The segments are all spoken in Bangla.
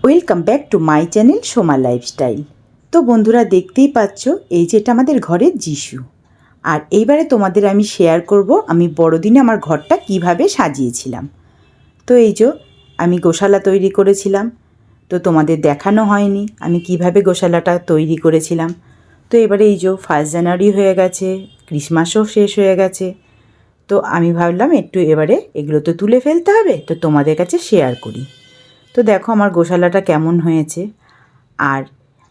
Welcome back to my channel Soma lifestyle. তো বন্ধুরা, দেখতেই পাচ্ছ এই যে এটা আমাদের ঘরের যিশু। আর এইবারে তোমাদের আমি শেয়ার করব আমি বড়দিনে আমার ঘরটা কিভাবে সাজিয়েছিলাম। তো এই যে আমি গোশালা তৈরি করেছিলাম, তো তোমাদের দেখানো হয়নি আমি কিভাবে গোশালাটা তৈরি করেছিলাম। তো এবারে এই যে 1 জানুয়ারি হয়ে গেছে, ক্রিসমাসও শেষ হয়ে গেছে। তো আমি ভাবলাম একটু এবারে এগুলো তো তুলে ফেলতে হবে, তো তোমাদের কাছে শেয়ার করি। তো দেখো আমার গোশালাটা কেমন হয়েছে। আর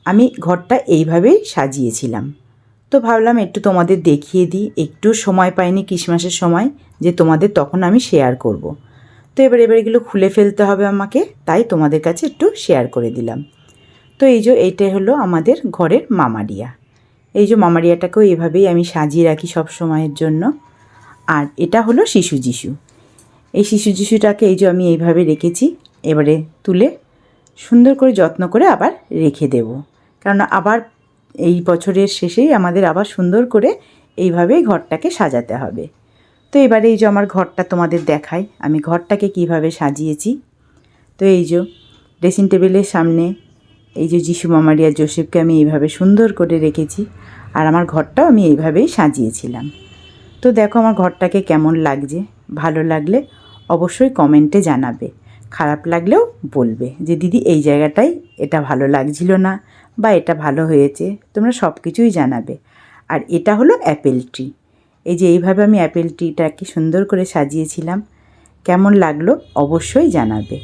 আমি ঘরটা এইভাবেই সাজিয়েছিলাম। তো ভাবলাম একটু তোমাদের দেখিয়ে দিই, একটু সময় পাইনি ক্রিসমাসের সময় যে তোমাদের তখন আমি শেয়ার করব। তো এবার এগুলো খুলে ফেলতে হবে আমাকে, তাই তোমাদের কাছে একটু শেয়ার করে দিলাম। তো এই যে এইটাই হলো আমাদের ঘরের মামারিয়া। এই যে মামারিয়াটাকেও এভাবেই আমি সাজিয়ে রাখি সব সময়ের জন্য। আর এটা হলো শিশু যিশু। এই শিশু যিশুটাকে এই যে আমি এইভাবে রেখেছি, এবারে তুলে সুন্দর করে যত্ন করে আবার রেখে দেব, কারণ আবার এই বছরের শেষেই আমাদের আবার সুন্দর করে এইভাবেই ঘরটাকে সাজাতে হবে। তো এবারে এই যে আমার ঘরটা তোমাদের দেখাই আমি ঘরটাকে কিভাবে সাজিয়েছি। তো এই যে ড্রেসিং টেবিলের সামনে এই যে যিশু মামারিয়া জোসেফকে আমি এইভাবে সুন্দর করে রেখেছি, আর আমার ঘরটাও আমি এইভাবেই সাজিয়েছিলাম। তো দেখো আমার ঘরটাকে কেমন লাগছে, ভালো লাগলে অবশ্যই কমেন্টে জানাবে, খারাপ লাগলেও বলবে যে দিদি এই জায়গাটায় এটা ভালো লাগছিল না বা এটা ভালো হয়েছে, তোমরা সব কিছুই জানাবে। আর এটা হলো অ্যাপেল ট্রি। এই যে এইভাবে আমি অ্যাপেল ট্রিটাকে সুন্দর করে সাজিয়েছিলাম, কেমন লাগলো অবশ্যই জানাবে।